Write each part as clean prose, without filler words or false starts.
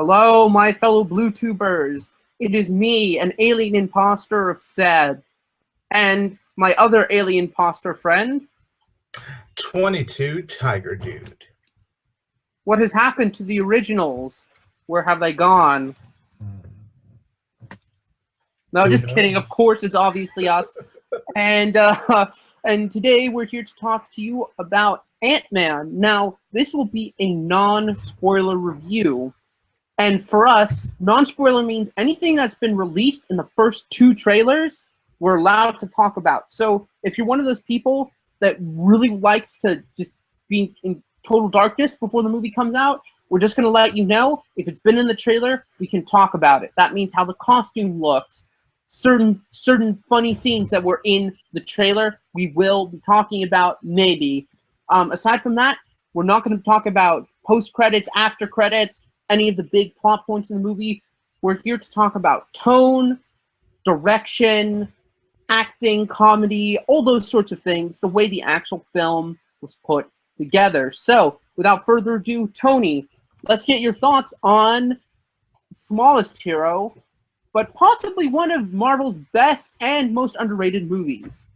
Hello, my fellow BlueTubers. It is me, an alien imposter of Seb, and my other alien imposter friend. 22tigerdude. What has happened to the originals? Where have they gone? No, just kidding. Of course, it's obviously us. And today we're here to talk to you about Ant-Man. Now, this will be a non-spoiler review. And for us, non-spoiler means anything that's been released in the first two trailers, we're allowed to talk about. So if you're one of those people that really likes to just be in total darkness before the movie comes out, we're just going to let you know, if it's been in the trailer, we can talk about it. That means how the costume looks, certain funny scenes that were in the trailer, we will be talking about, maybe. Aside from that, we're not going to talk about post-credits, after-credits, any of the big plot points in the movie. We're here to talk about tone, direction, acting, comedy, all those sorts of things, the way the actual film was put together. So, without further ado, Tony, let's get your thoughts on smallest hero, but possibly one of Marvel's best and most underrated movies.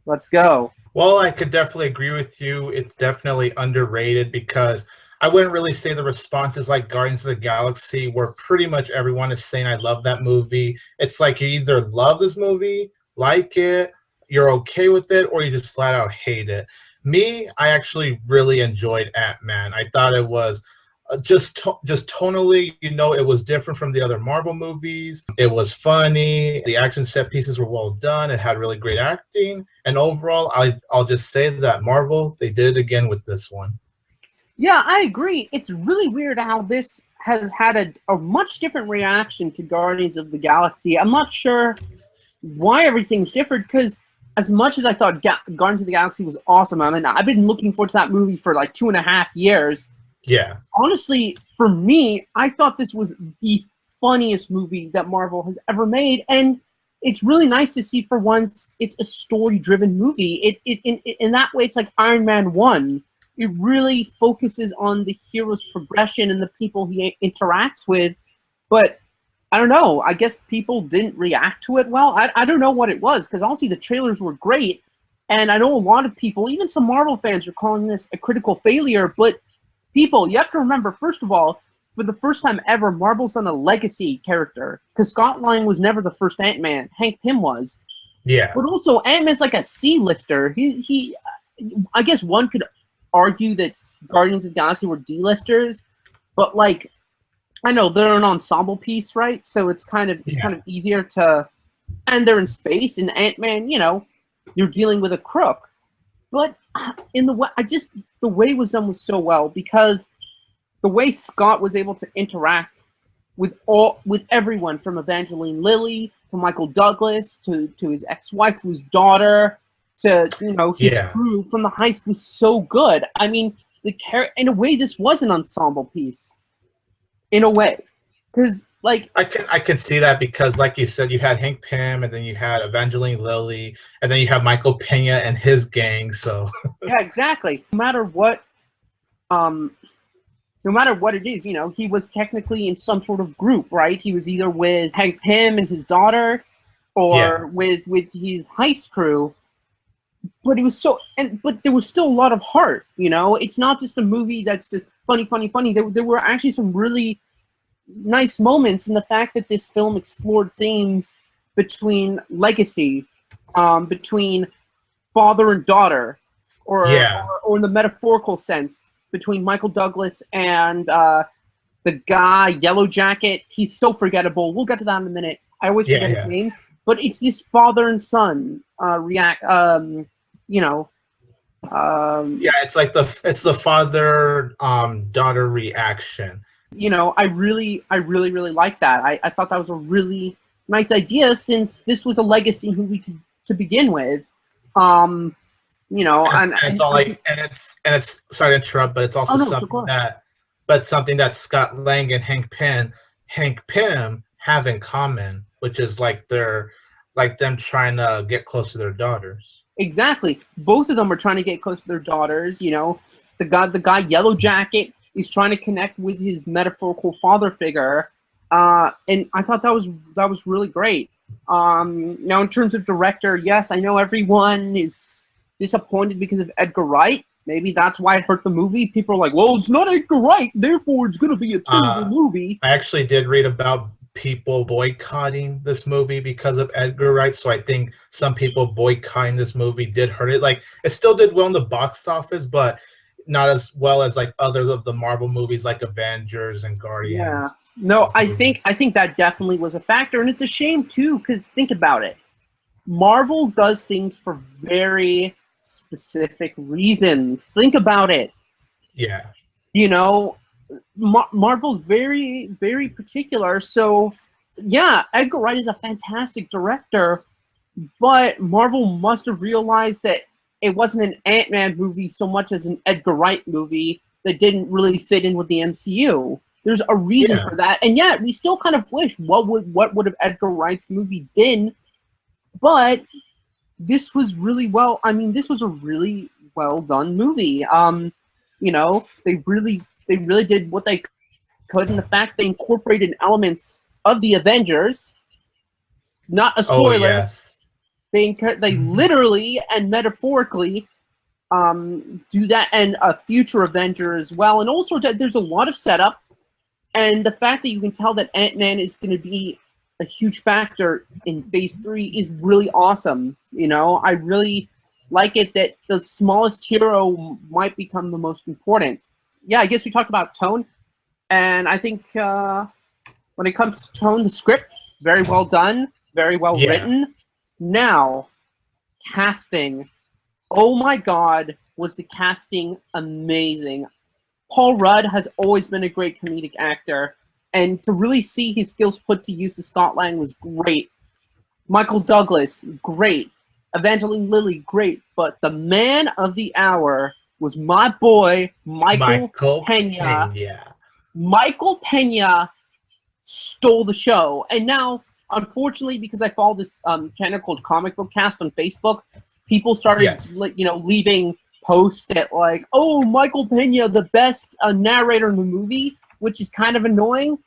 Let's go. Well, I could definitely agree with you. It's definitely underrated because I wouldn't really say the response is like Guardians of the Galaxy, where pretty much everyone is saying, I love that movie. It's like you either love this movie, like it, you're okay with it, or you just flat out hate it. Me, I actually really enjoyed Ant-Man. I thought it was just tonally, it was different from the other Marvel movies. It was funny. The action set pieces were well done. It had really great acting. And overall, I'll just say that Marvel, they did it again with this one. Yeah, I agree. It's really weird how this has had a much different reaction to Guardians of the Galaxy. I'm not sure why everything's different, because as much as I thought Guardians of the Galaxy was awesome, I mean, I've been looking forward to that movie for like 2.5 years. Yeah. Honestly, for me, I thought this was the funniest movie that Marvel has ever made, and it's really nice to see for once it's a story-driven movie. In that way, it's like Iron Man 1. It really focuses on the hero's progression and the people he interacts with. But I don't know. I guess people didn't react to it well. I don't know what it was, because honestly, the trailers were great. And I know a lot of people, even some Marvel fans, are calling this a critical failure. But people, you have to remember, first of all, for the first time ever, Marvel's done a legacy character. Because Scott Lang was never the first Ant-Man. Hank Pym was. Yeah. But also, Ant-Man's like a C-lister. I guess one could argue that Guardians of the Galaxy were D-listers, but like, I know they're an ensemble piece, right? So it's kind of easier to, and they're in space, and Ant-Man, you're dealing with a crook. But in the way, the way it was done was so well, because the way Scott was able to interact with everyone, from Evangeline Lilly to Michael Douglas to his ex-wife, to his daughter, to his crew from the heist, was so good. I mean, in a way, this was an ensemble piece. In a way, because like I can see that, because like you said, you had Hank Pym, and then you had Evangeline Lilly, and then you have Michael Pena and his gang. So yeah, exactly. No matter what it is, he was technically in some sort of group, right? He was either with Hank Pym and his daughter, or with his heist crew. But it was but there was still a lot of heart, It's not just a movie that's just funny. There were actually some really nice moments in the fact that this film explored themes between legacy, between father and daughter, or in the metaphorical sense, between Michael Douglas and the guy, Yellow Jacket. He's so forgettable. We'll get to that in a minute. I always forget his name. But it's this father and son it's like the father daughter reaction. I really like that. I thought that was a really nice idea, since this was a legacy movie to begin with. And it's sorry to interrupt, but it's also something that Scott Lang and Hank Pym have in common, which is like them trying to get close to their daughters. Exactly. Both of them are trying to get close to their daughters. The guy Yellow Jacket, He's trying to connect with his metaphorical father figure, and I thought that was really great. Now, in terms of director, yes, I know everyone is disappointed because of Edgar Wright. Maybe that's why it hurt the movie. People are like, "Well, it's not Edgar Wright, therefore it's going to be a terrible movie." I actually did read about people boycotting this movie because of Edgar Wright, so I think some people boycotting this movie did hurt it. Like, it still did well in the box office, but not as well as like other of the Marvel movies like Avengers and Yeah. Guardians. No, I think that definitely was a factor, and it's a shame too, because think about it. Marvel does things for very specific reasons. Think about it. Yeah. You know, Marvel's very, very particular. So, yeah, Edgar Wright is a fantastic director, but Marvel must have realized that it wasn't an Ant-Man movie so much as an Edgar Wright movie that didn't really fit in with the MCU. There's a reason for that, and yet we still kind of wish what would have Edgar Wright's movie been. But this was really well. I mean, this was a really well done movie. You know, they really did what they could, and the fact they incorporated elements of the Avengers. Not a spoiler. Oh, yes. They literally and metaphorically do that, and a future Avenger as well, and all sorts of. There's a lot of setup, and the fact that you can tell that Ant-Man is going to be a huge factor in Phase 3 is really awesome. You know, I really like it that the smallest hero might become the most important. Yeah, I guess we talked about tone, and I think when it comes to tone, the script, very well done, very well written. Now, casting. Oh my God, was the casting amazing. Paul Rudd has always been a great comedic actor, and to really see his skills put to use as Scott Lang was great. Michael Douglas, great. Evangeline Lilly, great. But the man of the hour was my boy, Michael Pena. Michael Pena stole the show. And now, unfortunately, because I follow this channel called Comic Book Cast on Facebook, people started leaving posts that like, "Oh, Michael Pena, the best narrator in the movie," which is kind of annoying.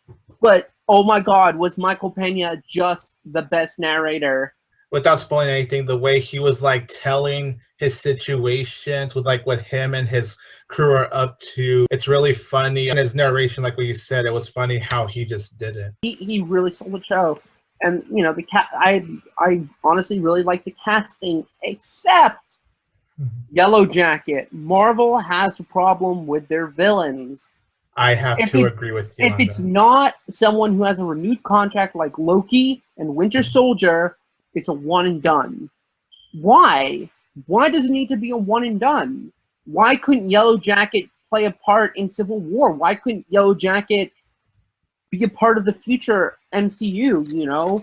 But oh my God, was Michael Pena just the best narrator? Without spoiling anything, the way he was like telling his situations with like what him and his crew are up to, it's really funny. And his narration, like what you said, it was funny how he just did it. He really sold the show. And you know, I honestly really like the casting, except Yellow Jacket. Marvel has a problem with their villains. I have to agree with you. If it's not someone who has a renewed contract like Loki and Winter Soldier, it's a one and done. Why? Why does it need to be a one and done? Why couldn't Yellow Jacket play a part in Civil War? Why couldn't Yellow Jacket be a part of the future MCU, you know?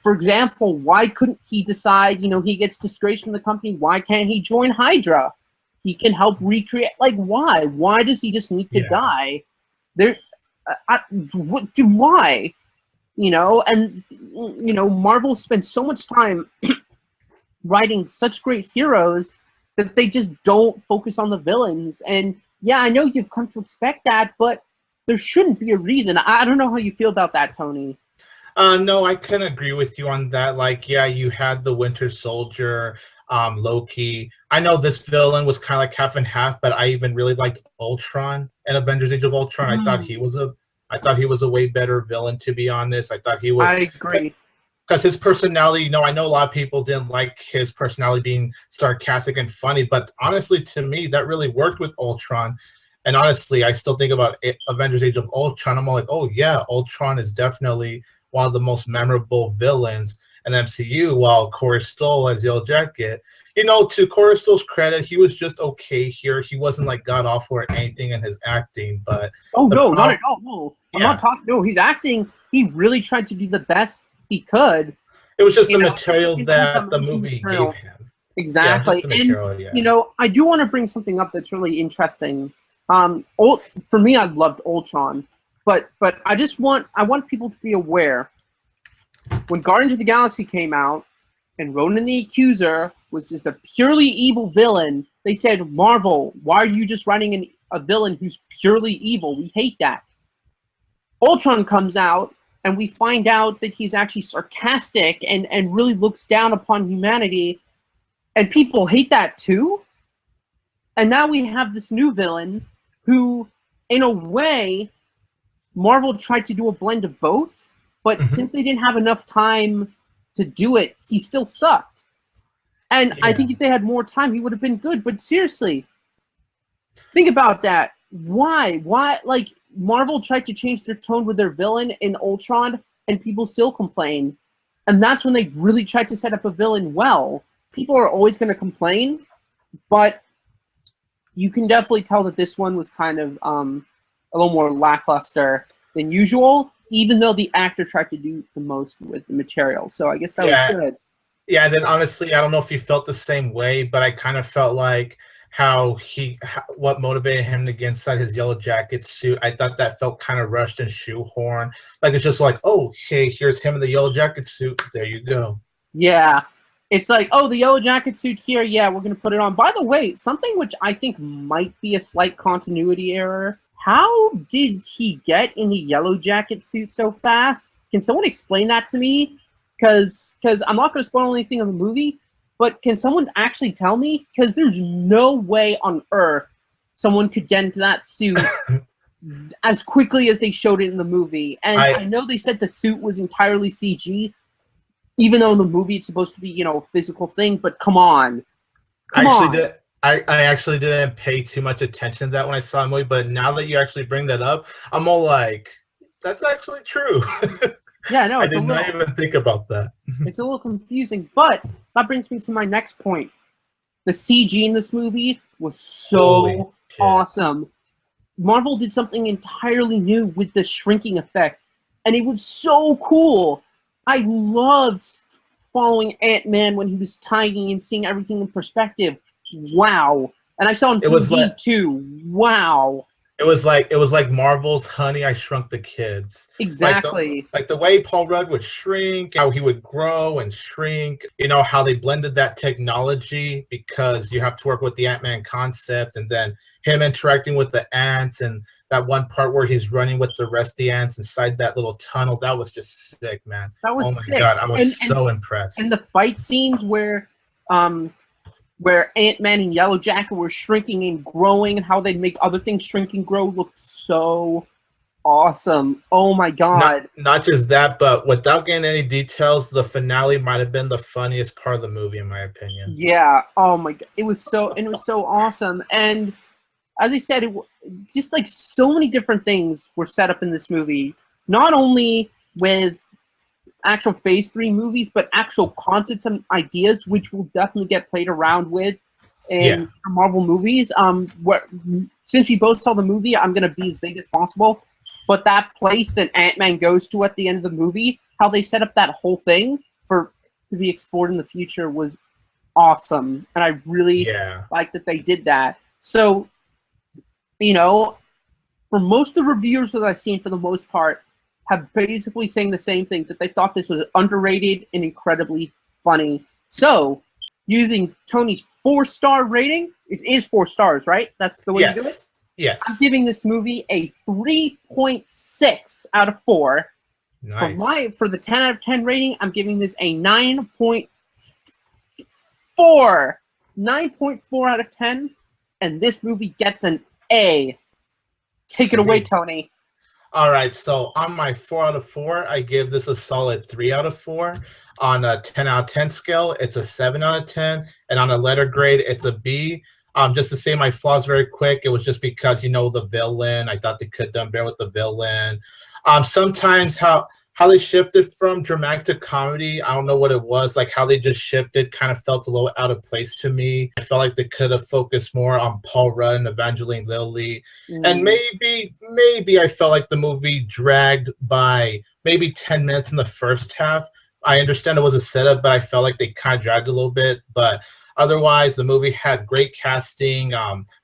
For example, why couldn't he decide, you know, he gets disgraced from the company, why can't he join Hydra? He can help recreate, like, why? Why does he just need to die? Why? You know, and, you know, Marvel spends so much time writing such great heroes that they just don't focus on the villains. And, yeah, I know you've come to expect that, but there shouldn't be a reason. I don't know how you feel about that, Tony. No, I can agree with you on that. Like, yeah, you had the Winter Soldier, Loki. I know this villain was kind of like half and half, but I even really liked Ultron and Avengers: Age of Ultron. I thought he was a way better villain, to be honest. I thought he was. I agree. Because his personality, you know, I know a lot of people didn't like his personality being sarcastic and funny, but honestly, to me, that really worked with Ultron. And honestly, I still think about Avengers: Age of Ultron. I'm like, oh yeah, Ultron is definitely one of the most memorable villains in MCU, while Corey Stoll as Yellow Jacket. You know, to Corey Stoll's credit, he was just okay here. He wasn't like god awful or anything in his acting, but no, not at all. No, I'm not talking. No, he's acting. He really tried to do the best he could. It was just the material that the movie gave him. Exactly, and you know, I do want to bring something up that's really interesting. For me, I loved Ultron, but I want people to be aware. When Guardians of the Galaxy came out, and Ronan the Accuser was just a purely evil villain, they said, Marvel, why are you just writing a villain who's purely evil. We hate that. Ultron comes out, and we find out that he's actually sarcastic and really looks down upon humanity, and people hate that too. And now we have this new villain who, in a way, Marvel tried to do a blend of both, but since they didn't have enough time to do it, he still sucked. And I think if they had more time, he would have been good. But seriously, think about that. Why? Like, Marvel tried to change their tone with their villain in Ultron, and people still complain. And that's when they really tried to set up a villain well. People are always going to complain, but you can definitely tell that this one was kind of a little more lackluster than usual, even though the actor tried to do the most with the material. So I guess that was good. Yeah, and then honestly, I don't know if you felt the same way, but I kind of felt like what motivated him to get inside his yellow jacket suit. I thought that felt kind of rushed and shoehorned. Like, it's just like, oh, hey, here's him in the yellow jacket suit. There you go. Yeah. It's like, oh, the yellow jacket suit here. Yeah, we're going to put it on. By the way, something which I think might be a slight continuity error. How did he get in the yellow jacket suit so fast? Can someone explain that to me? Because I'm not going to spoil anything in the movie, but can someone actually tell me? Because there's no way on earth someone could get into that suit as quickly as they showed it in the movie. And I know they said the suit was entirely CG, even though in the movie it's supposed to be, a physical thing. But come on. I actually didn't pay too much attention to that when I saw the movie, but now that you actually bring that up, I'm all like, that's actually true. Yeah, no, I did not even think about that. It's a little confusing, but that brings me to my next point. The CG in this movie was so awesome. Marvel did something entirely new with the shrinking effect, and it was so cool. I loved following Ant-Man when he was tiny and seeing everything in perspective. Wow. And I saw in 3D too. Wow. It was like Marvel's Honey, I Shrunk the Kids. Exactly. Like the way Paul Rudd would shrink, how he would grow and shrink, how they blended that technology because you have to work with the Ant-Man concept, and then him interacting with the ants, and that one part where he's running with the rest of the ants inside that little tunnel. That was just sick, man. That was sick. Oh my God, I was so impressed. And the fight scenes where Ant-Man and Yellow Jacket were shrinking and growing, and how they'd make other things shrink and grow looked so awesome. Oh my God. Not just that, but without getting any details, the finale might have been the funniest part of the movie, in my opinion. Yeah. Oh my God. It was so awesome. And as I said, just like so many different things were set up in this movie, not only with actual Phase 3 movies, but actual concepts and ideas, which will definitely get played around with in Marvel movies. Since we both saw the movie, I'm going to be as vague as possible. But that place that Ant-Man goes to at the end of the movie, how they set up that whole thing to be explored in the future was awesome. And I really like that they did that. So, for most of the reviewers that I've seen, for the most part, have basically saying the same thing, that they thought this was underrated and incredibly funny. So, using Tony's 4-star rating, it is 4 stars, right? That's the way you do it? Yes. I'm giving this movie a 3.6 out of 4. Nice. For the 10 out of 10 rating, I'm giving this a 9.4. 9.4 out of 10. And this movie gets an A. Take it away, Tony. All right, so on my 4 out of 4, I give this a solid 3 out of 4. On a 10 out of 10 scale, it's a 7 out of 10. And on a letter grade, it's a B. Just to say my flaws very quick, it was just because, the villain. I thought they could have done better with the villain. Sometimes how they shifted from dramatic to comedy, I don't know what it was. Like how they just shifted kind of felt a little out of place to me. I felt like they could have focused more on Paul Rudd and Evangeline Lilly. And maybe I felt like the movie dragged by maybe 10 minutes in the first half. I understand it was a setup, but I felt like they kind of dragged a little bit. But otherwise, the movie had great casting.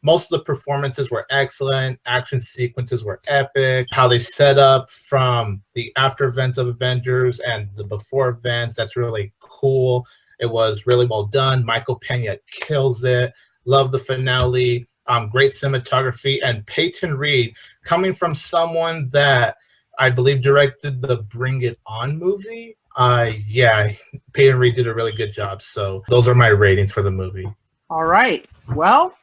Most of the performances were excellent. Action sequences were epic. How they set up from the after events of Avengers and the before events, that's really cool. It was really well done. Michael Pena kills it. Love the finale. great cinematography, and Peyton Reed, coming from someone that I believe directed the Bring It On movie. Yeah, Peyton Reed did a really good job. So those are my ratings for the movie. All right. Well,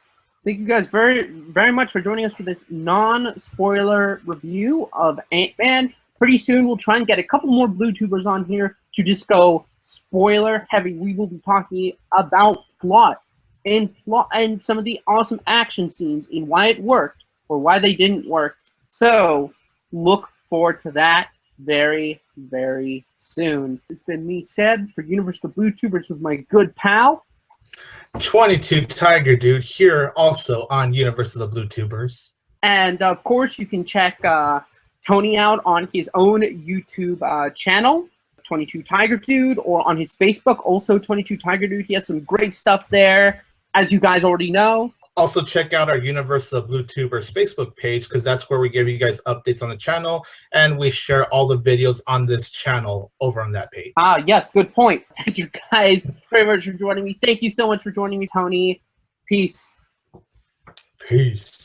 thank you guys very much for joining us for this non-spoiler review of Ant-Man. Pretty soon we'll try and get a couple more BlueTubers on here to just go spoiler heavy. We will be talking about plot and some of the awesome action scenes and why it worked or why they didn't work. So look forward to that very, very soon. It's been me, Seb, for Universe of the BlueTubers with my good pal 22 Tiger Dude here also on Universe of the BlueTubers. And of course, you can check Tony out on his own YouTube channel, 22tigerdude, or on his Facebook, also 22tigerdude. He has some great stuff there, as you guys already know. Also, check out our Universe of the BlueTubers Facebook page, because that's where we give you guys updates on the channel, and we share all the videos on this channel over on that page. Yes, good point. Thank you guys very much for joining me. Thank you so much for joining me, Tony. Peace. Peace.